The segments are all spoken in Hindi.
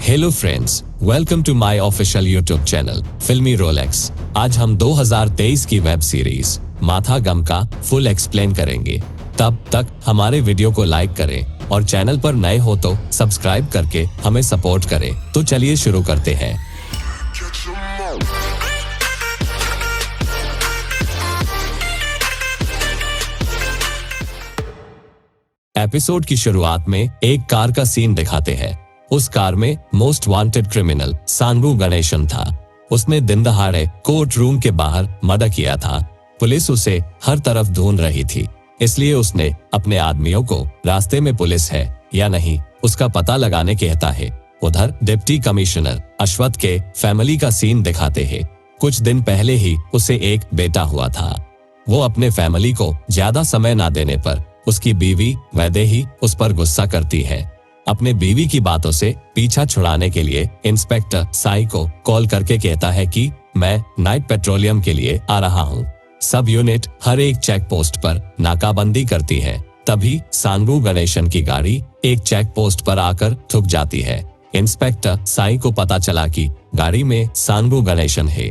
Hello friends, welcome to my official YouTube channel Filmy Rolex. आज हम 2023 की वेब सीरीज माथा गम का फुल एक्सप्लेन करेंगे। तब तक हमारे वीडियो को लाइक करें और चैनल पर नए हो तो सब्सक्राइब करके हमें सपोर्ट करें। तो चलिए शुरू करते हैं। एपिसोड की शुरुआत में एक कार का सीन दिखाते हैं। उस कार में मोस्ट वांटेड क्रिमिनल सांगू गणेशन था। उसने दिन दहाड़े कोर्ट रूम के बाहर मर्डर किया था। पुलिस उसे हर तरफ ढूंढ रही थी, इसलिए उसने अपने आदमियों को रास्ते में पुलिस है या नहीं उसका पता लगाने कहता है। उधर डिप्टी कमिश्नर अश्वथ के फैमिली का सीन दिखाते हैं। कुछ दिन पहले ही उसे एक बेटा हुआ था। वो अपने फैमिली को ज्यादा समय ना देने पर उसकी बीवी वैदेही उस पर गुस्सा करती है। अपने बीवी की बातों से पीछा छुड़ाने के लिए इंस्पेक्टर साई को कॉल करके कहता है कि मैं नाइट पेट्रोलियम के लिए आ रहा हूँ। सब यूनिट हर एक चेक पोस्ट पर नाकाबंदी करती है। तभी सांगू गणेशन की गाड़ी एक चेक पोस्ट पर आकर थुक जाती है। इंस्पेक्टर साई को पता चला कि गाड़ी में सांगू गणेशन है।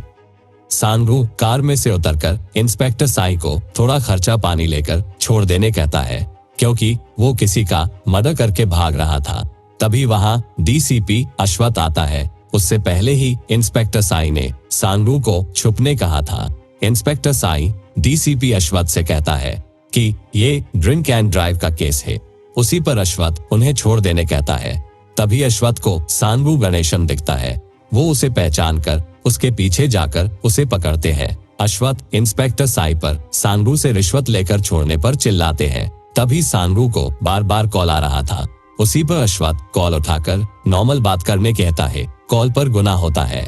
सांगू कार में से उतरकर इंस्पेक्टर साई को थोड़ा खर्चा पानी लेकर छोड़ देने कहता है, क्योंकि वो किसी का मर्डर करके भाग रहा था। तभी वहां डीसीपी अश्वथ आता है। उससे पहले ही इंस्पेक्टर साई ने सांगू को छुपने कहा था। इंस्पेक्टर साई डीसीपी अश्वथ से कहता है कि ये ड्रिंक एंड ड्राइव का केस है। उसी पर अश्वथ उन्हें छोड़ देने कहता है। तभी अश्वथ को सांगू गणेशन दिखता है। वो उसे पहचान कर उसके पीछे जाकर उसे पकड़ते हैं। अश्वथ इंस्पेक्टर साई पर सांगू से रिश्वत लेकर छोड़ने पर चिल्लाते हैं। तभी सांगू को बार बार कॉल आ रहा था। उसी पर अश्वथ कॉल उठाकर नॉर्मल बात करने कहता है। कॉल पर गुनाह होता है।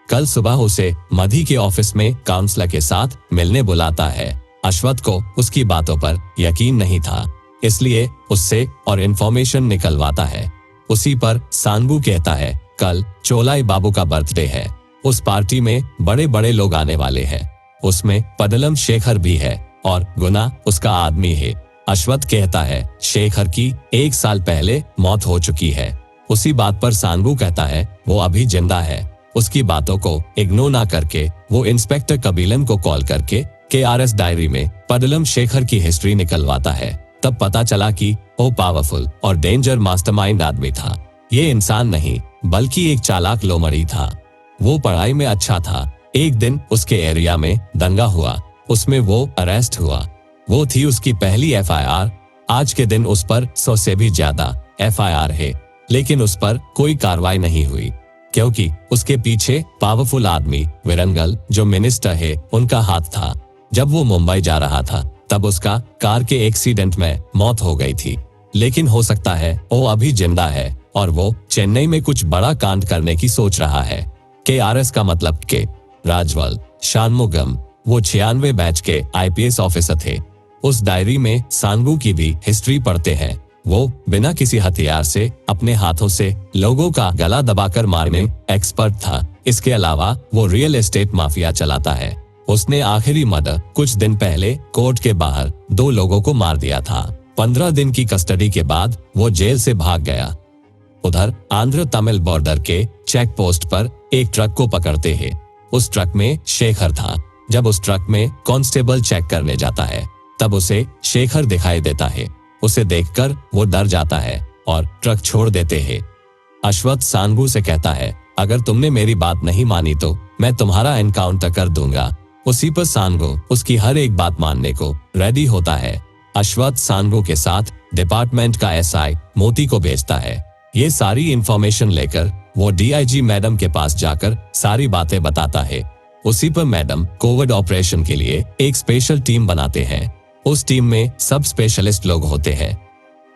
कल सुबह उसे मधी के ऑफिस में काउंसलर के साथ मिलने बुलाता है। अश्वथ को उसकी बातों पर यकीन नहीं था, इसलिए उससे और इन्फॉर्मेशन निकलवाता है। उसी पर सांगू कहता है, कल चोलाई बाबू का बर्थडे है। उस पार्टी में बड़े बड़े लोग आने वाले हैं। उसमें पडलम शेखर भी है और गुना उसका आदमी है। अश्वथ कहता है, शेखर की 1 साल पहले मौत हो चुकी है। उसी बात पर सांगू कहता है, वो अभी जिंदा है। उसकी बातों को इग्नोर ना करके वो इंस्पेक्टर कबीलन को कॉल करके KRS डायरी में पडलम शेखर की हिस्ट्री निकलवाता है। तब पता चला कि वो पावरफुल और डेंजर मास्टरमाइंड आदमी था। ये इंसान नहीं बल्कि एक चालाक लोमड़ी था। वो पढ़ाई में अच्छा था। एक दिन उसके एरिया में दंगा हुआ, उसमें वो अरेस्ट हुआ। वो थी उसकी पहली FIR। आज के दिन उस पर 100 से भी ज्यादा FIR है, लेकिन उस पर कोई कार्रवाई नहीं हुई, क्योंकि उसके पीछे पावरफुल आदमी विरंगल जो मिनिस्टर है उनका हाथ था। जब वो मुंबई जा रहा था तब उसका कार के एक्सीडेंट में मौत हो गई थी, लेकिन हो सकता है वो अभी जिंदा है और वो चेन्नई में कुछ बड़ा कांड करने की सोच रहा है। KRS का मतलब के राजवल शानमुगम, वो 96 बैच के IPS ऑफिसर थे। उस डायरी में सांगू की भी हिस्ट्री पढ़ते हैं। वो बिना किसी हथियार से अपने हाथों से लोगों का गला दबाकर मारने एक्सपर्ट था। इसके अलावा वो रियल एस्टेट माफिया चलाता है। उसने आखिरी मर्डर कुछ दिन पहले कोर्ट के बाहर 2 लोगों को मार दिया था। 15 दिन की कस्टडी के बाद वो जेल से भाग गया। उधर आंध्र तमिल बॉर्डर के चेक पोस्ट पर एक ट्रक को पकड़ते हैं। उस ट्रक में शेखर था। जब उस ट्रक में कांस्टेबल चेक करने जाता है तब उसे शेखर दिखाई देता है। उसे देखकर वो डर जाता है और ट्रक छोड़ देते हैं। अश्वथ सांगू से कहता है, अगर तुमने मेरी बात नहीं मानी तो मैं तुम्हारा एनकाउंटर कर दूंगा। उसी पर सांगू उसकी हर एक बात मानने को रेडी होता है। अश्वथ सांगू के साथ डिपार्टमेंट का SI मोती को भेजता है। ये सारी इंफॉर्मेशन लेकर वो DIG मैडम के पास जाकर सारी बातें बताता है। उसी पर मैडम कोविड ऑपरेशन के लिए एक स्पेशल टीम बनाते हैं। उस टीम में सब स्पेशलिस्ट लोग होते हैं।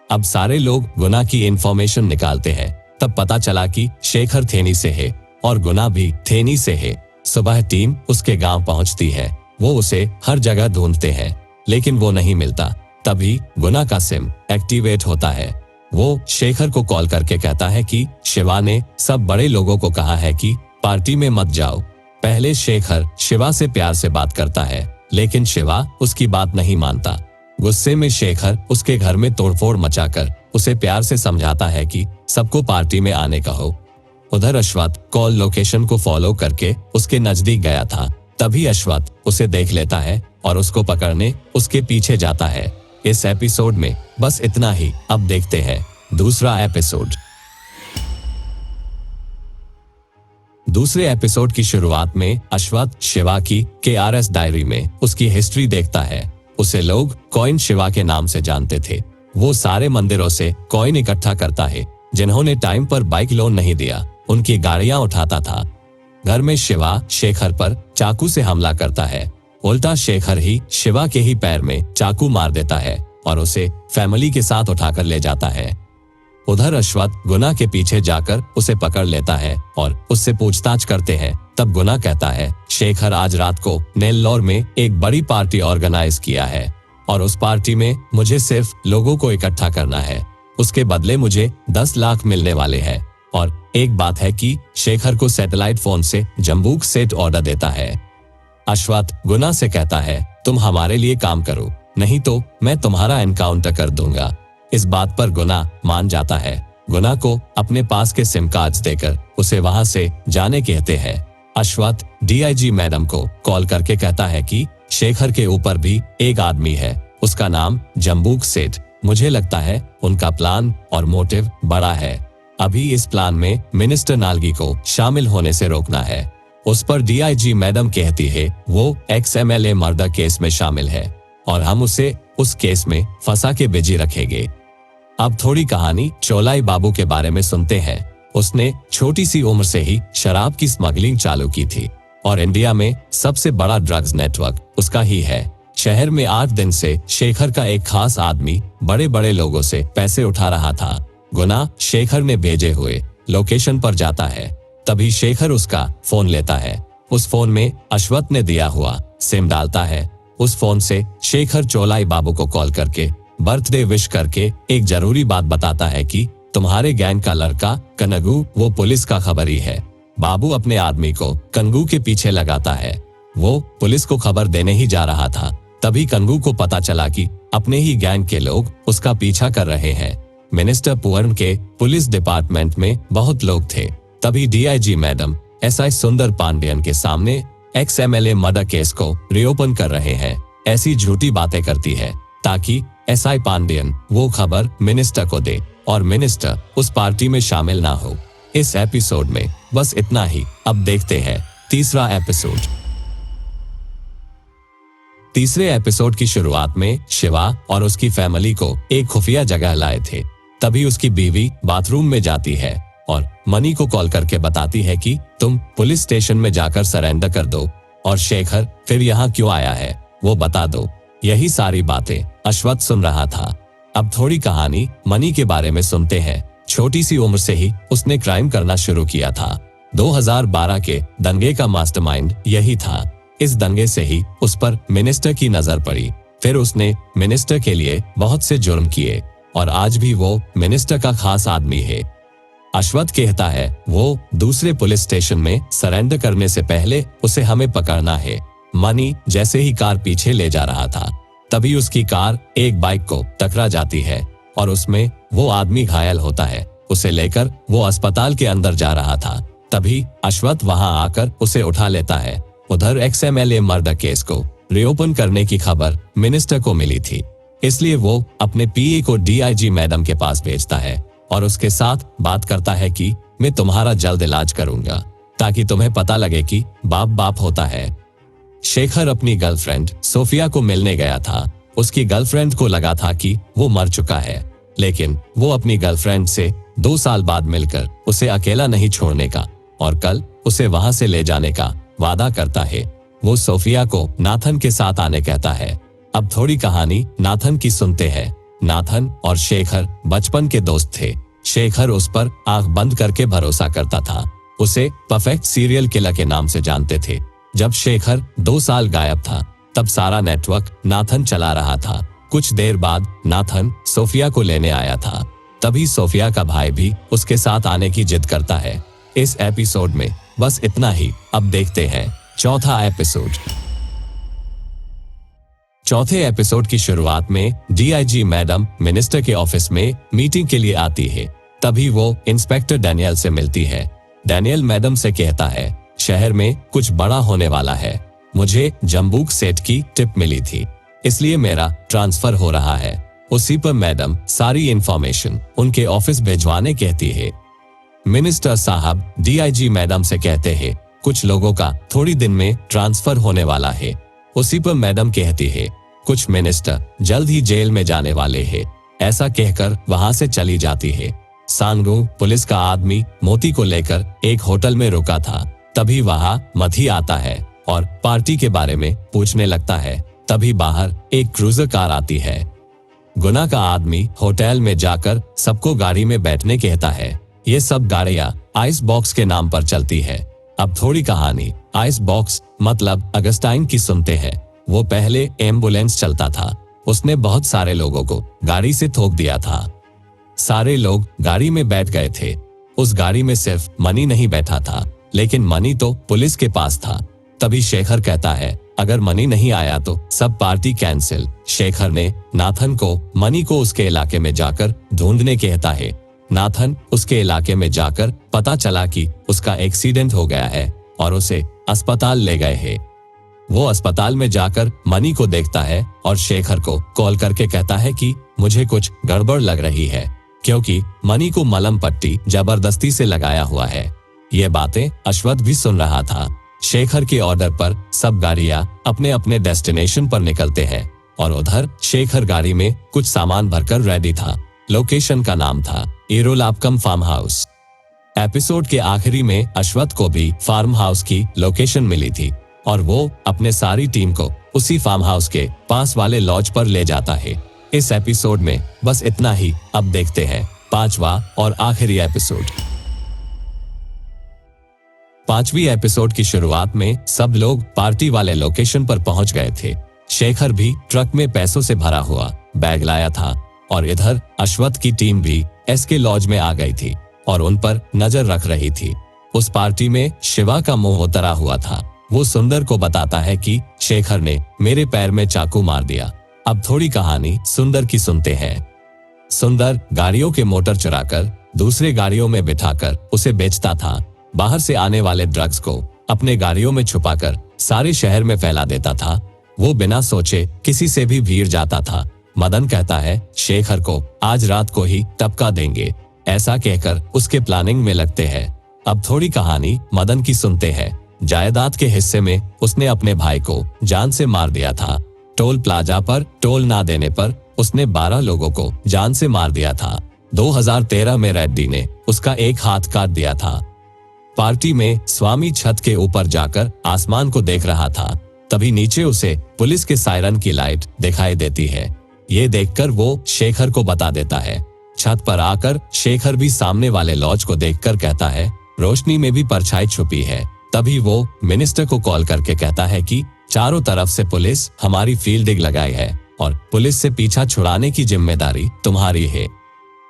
अब सारे लोग गुना की इंफॉर्मेशन निकालते हैं। तब पता चला कि शेखर थेनी से है और गुना भी थेनी से है। सुबह टीम उसके गांव पहुंचती है। वो उसे हर जगह ढूंढते हैं, लेकिन वो नहीं मिलता। तभी गुना का सिम एक्टिवेट होता है। वो शेखर को कॉल करके कहता है कि शिवा ने सब बड़े लोगों को कहा है कि पार्टी में मत जाओ। पहले शेखर शिवा से प्यार से बात करता है, लेकिन शिवा उसकी बात नहीं मानता। गुस्से में शेखर उसके घर में तोड़फोड़ मचाकर उसे प्यार से समझाता है कि सबको पार्टी में आने कहो। उधर अश्वथ कॉल लोकेशन को फॉलो करके उसके नजदीक गया था। तभी अश्वथ उसे देख लेता है और उसको पकड़ने उसके पीछे जाता है। इस एपिसोड में बस इतना ही। अब देखते हैं दूसरा एपिसोड। दूसरे एपिसोड की शुरुआत में अश्वथ शिवा की KRS डायरी में उसकी हिस्ट्री देखता है। उसे लोग कॉइन शिवा के नाम से जानते थे। वो सारे मंदिरों से कॉइन इकट्ठा करता है जिन्होंने टाइम पर बाइक लोन नहीं दिया, उनकी गाड़ियां उठाता था। घर में शिवा शेखर पर चाकू से हमला करता है। उल्टा शेखर ही शिवा के ही पैर में चाकू मार देता है और उसे फैमिली के साथ उठाकर ले जाता है। उधर अश्वथ गुना के पीछे जाकर उसे पकड़ लेता है और उससे पूछताछ करते हैं। तब गुना कहता है शेखर आज रात को नेल्लौर में एक बड़ी पार्टी ऑर्गेनाइज किया है और उस पार्टी में मुझे सिर्फ लोगों को इकट्ठा करना है। उसके बदले मुझे 10 लाख मिलने वाले हैं। और एक बात है कि शेखर को सैटेलाइट फोन से जंबूक सेट ऑर्डर देता है। अश्वथ गुना से कहता है तुम हमारे लिए काम करो, नहीं तो मैं तुम्हारा एनकाउंटर कर दूंगा। इस बात पर गुना मान जाता है। गुना को अपने पास के सिम कार्ड्स देकर उसे वहां से जाने कहते हैं। अश्वथ DIG मैडम को कॉल करके कहता है कि शेखर के ऊपर भी एक आदमी है, उसका नाम जंबूक सेठ। मुझे लगता है उनका प्लान और मोटिव बड़ा है। अभी इस प्लान में मिनिस्टर नालगी को शामिल होने से रोकना है। उस पर DIG मैडम कहती है वो ex-MLA मर्डर केस में शामिल है और हम उसे उस केस में फंसा के बिजी रखेंगे। अब थोड़ी कहानी चौलाई बाबू के बारे में सुनते हैं। उसने छोटी सी उम्र से ही शराब की स्मगलिंग चालू की थी और इंडिया में सबसे बड़ा ड्रग्स नेटवर्क उसका ही है। शहर में 8 दिन से शेखर का एक खास आदमी बड़े बड़े लोगों से पैसे उठा रहा था। गुना शेखर ने भेजे हुए लोकेशन पर जाता है। तभी शेखर उसका फोन लेता है। उस फोन में अश्वथ ने दिया हुआ सिम डालता है। उस फोन से शेखर चौलाई बाबू को कॉल करके बर्थडे विश करके एक जरूरी बात बताता है कि तुम्हारे गैंग का लड़का कनगू वो पुलिस का खबरी है। बाबू अपने आदमी को कनगू के पीछे लगाता है। वो पुलिस को खबर देने ही जा रहा था। तभी कनगू को पता चला कि अपने ही गैंग के लोग उसका पीछा कर रहे हैं। मिनिस्टर पुअर्न के पुलिस डिपार्टमेंट में बहुत लोग थे। तभी DIG मैडम SI सुंदर पांडियन के सामने ex-MLA मर्डर केस को रीओपन कर रहे हैं। ऐसी झूठी बातें करती है ताकि SI पांडियन वो खबर मिनिस्टर को दे और मिनिस्टर उस पार्टी में शामिल ना हो। इस एपिसोड में बस इतना ही। अब देखते हैं तीसरा एपिसोड। तीसरे एपिसोड की शुरुआत में शिवा और उसकी फैमिली को एक खुफिया जगह लाए थे। तभी उसकी बीवी बाथरूम में जाती है और मनी को कॉल करके बताती है कि तुम पुलिस स्टेशन में जाकर सरेंडर कर दो और शेखर फिर यहाँ क्यों आया है वो बता दो। यही सारी बातें अश्वथ सुन रहा था। अब थोड़ी कहानी मनी के बारे में सुनते हैं। छोटी सी उम्र से ही उसने क्राइम करना शुरू किया था। 2012 के दंगे का मास्टरमाइंड यही था। इस दंगे से ही उस पर मिनिस्टर की नजर पड़ी। फिर उसने मिनिस्टर के लिए बहुत से जुर्म किए और आज भी वो मिनिस्टर का खास आदमी है। अश्वथ कहता है वो दूसरे पुलिस स्टेशन में सरेंडर करने से पहले उसे हमें पकड़ना है। मनी जैसे ही कार पीछे ले जा रहा था तभी उसकी कार एक बाइक को टकरा जाती है और उसमें वो आदमी घायल होता है। उसे लेकर वो अस्पताल के अंदर जा रहा था। तभी अश्वथ वहां आकर उसे उठा लेता है। उधर ex-MLA मर्डर केस को रीओपन करने की खबर मिनिस्टर को मिली थी, इसलिए वो अपने PA को DIG मैडम के पास भेजता है और उसके साथ बात करता है कि मैं तुम्हारा जल्द इलाज करूंगा ताकि तुम्हें पता लगे कि बाप बाप होता है। शेखर अपनी गर्लफ्रेंड सोफिया को मिलने गया था। उसकी गर्लफ्रेंड को लगा था कि वो मर चुका है, लेकिन वो अपनी गर्लफ्रेंड से 2 साल बाद मिलकर उसे अकेला नहीं छोड़ने का और कल उसे वहां से ले जाने का वादा करता है। वो सोफिया को नाथन के साथ आने कहता है। अब थोड़ी कहानी नाथन की सुनते हैं। नाथन और शेखर बचपन के दोस्त थे। शेखर उस पर आंख बंद करके भरोसा करता था। उसे परफेक्ट सीरियल किलर के नाम से जानते थे। जब शेखर 2 साल गायब था तब सारा नेटवर्क नाथन चला रहा था। कुछ देर बाद नाथन सोफिया को लेने आया था। तभी सोफिया का भाई भी उसके साथ आने की जिद करता है। इस एपिसोड में बस इतना ही। अब देखते हैं चौथा एपिसोड। चौथे एपिसोड की शुरुआत में DIG मैडम मिनिस्टर के ऑफिस में मीटिंग के लिए आती है। तभी वो इंस्पेक्टर डैनियल से मिलती है। डैनियल मैडम से कहता है, शहर में कुछ बड़ा होने वाला है। मुझे जम्बूक सेठ की टिप मिली थी, इसलिए मेरा ट्रांसफर हो रहा है। उसी पर मैडम सारी इंफॉर्मेशन उनके ऑफिस भिजवाने कहती है। मिनिस्टर साहब डीआईजी मैडम से कहते हैं, कुछ लोगों का थोड़ी दिन में ट्रांसफर होने वाला है। उसी पर मैडम कहती है, कुछ मिनिस्टर जल्द ही जेल में जाने वाले हैं। ऐसा कहकर वहां से चली जाती है। सांगू पुलिस का आदमी मोती को लेकर एक होटल में रुका था। तभी वहां मधी आता है और पार्टी के बारे में पूछने लगता है। तभी बाहर एक क्रूजर कार आती है। गुना का आदमी होटल में जाकर सबको गाड़ी में बैठने कहता है। ये सब गाड़ियां आइस बॉक्स के नाम पर चलती है। अब थोड़ी कहानी आइस बॉक्स मतलब अगस्टाइन की सुनते हैं। वो पहले एम्बुलेंस चलता था, उसने बहुत सारे लोगों को गाड़ी से ठोक दिया था। सारे लोग गाड़ी में बैठ गए थे। उस गाड़ी में सिर्फ मनी नहीं बैठा था, लेकिन मनी तो पुलिस के पास था। तभी शेखर कहता है, अगर मनी नहीं आया तो सब पार्टी कैंसिल। शेखर ने नाथन को मनी को उसके इलाके में जाकर ढूंढने कहता है। नाथन उसके इलाके में जाकर पता चला कि उसका एक्सीडेंट हो गया है और उसे अस्पताल ले गए हैं। वो अस्पताल में जाकर मनी को देखता है और शेखर को कॉल करके कहता है कि मुझे कुछ गड़बड़ लग रही है, क्योंकि मनी को मलम पट्टी जबरदस्ती से लगाया हुआ है। ये बातें अश्वथ भी सुन रहा था। शेखर के ऑर्डर पर सब गाड़ियां अपने अपने डेस्टिनेशन पर निकलते हैं और उधर शेखर गाड़ी में कुछ सामान भरकर रेडी था। लोकेशन का नाम था एरोलापकम फार्म हाउस। एपिसोड के आखिरी में अश्वथ को भी फार्म हाउस की लोकेशन मिली थी और वो अपने सारी टीम को उसी फार्म हाउस के पास वाले लॉज पर ले जाता है। इस एपिसोड में बस इतना ही। अब देखते हैं 5वां और आखिरी एपिसोड। 5वीं एपिसोड की शुरुआत में सब लोग पार्टी वाले लोकेशन पर पहुंच गए थे। शेखर भी ट्रक में पैसों से भरा हुआ बैग लाया था और इधर अश्वथ की टीम भी एसके लॉज में आ गई थी और उन पर नजर रख रही थी। उस पार्टी में शिवा का मुंह उतरा हुआ था। वो सुंदर को बताता है कि शेखर ने मेरे पैर में चाकू मार दिया। अब थोड़ी कहानी सुंदर की सुनते हैं। सुंदर गाड़ियों के मोटर चुराकर दूसरे गाड़ियों में बिठाकर उसे बेचता था। बाहर से आने वाले ड्रग्स को अपने गाड़ियों में छुपाकर सारे शहर में फैला देता था। वो बिना सोचे किसी से भी भीड़ जाता था। मदन कहता है, शेखर को आज रात को ही टपका देंगे। ऐसा कहकर उसके प्लानिंग में लगते हैं। अब थोड़ी कहानी मदन की सुनते हैं। जायदाद के हिस्से में उसने अपने भाई को जान से मार दिया था। टोल प्लाजा पर टोल ना देने पर उसने 12 लोगों को जान से मार दिया था। 2013 में रेड्डी ने उसका एक हाथ काट दिया था। पार्टी में स्वामी छत के ऊपर जाकर आसमान को देख रहा था। तभी नीचे उसे पुलिस के सायरन की लाइट दिखाई देती है। ये देखकर वो शेखर को बता देता है। छत पर आकर शेखर भी सामने वाले लॉज को देखकर कहता है, रोशनी में भी परछाई छुपी है। तभी वो मिनिस्टर को कॉल करके कहता है कि चारों तरफ से पुलिस हमारी फील्डिंग लगाई है और पुलिस से पीछा छुड़ाने की जिम्मेदारी तुम्हारी है।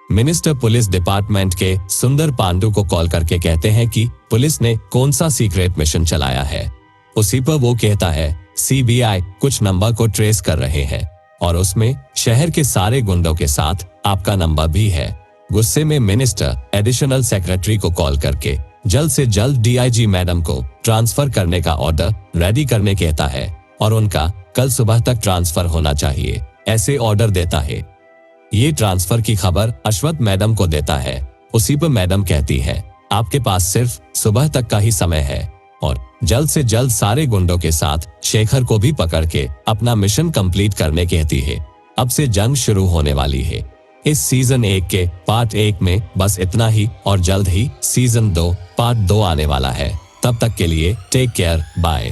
मिनिस्टर पुलिस डिपार्टमेंट के सुंदर पांडु को कॉल करके कहते हैं कि पुलिस ने कौन सा सीक्रेट मिशन चलाया है। उसी पर वो कहता है, सीबीआई कुछ नंबर को ट्रेस कर रहे हैं और उसमें शहर के सारे गुंडों के साथ आपका नंबर भी है। गुस्से में मिनिस्टर एडिशनल सेक्रेटरी को कॉल करके जल्द से जल्द डीआईजी मैडम को ट्रांसफर करने का ऑर्डर रेडी करने कहता है और उनका कल सुबह तक ट्रांसफर होना चाहिए, ऐसे ऑर्डर देता है। ये ट्रांसफर की खबर अश्वथ मैडम को देता है। उसी पर मैडम कहती है, आपके पास सिर्फ सुबह तक का ही समय है और जल्द से जल्द सारे गुंडों के साथ शेखर को भी पकड़ के अपना मिशन कंप्लीट करने कहती है। अब से जंग शुरू होने वाली है। इस सीजन 1 के पार्ट 1 में बस इतना ही और जल्द ही सीजन 2 पार्ट 2 आने वाला है। तब तक के लिए टेक केयर, बाय।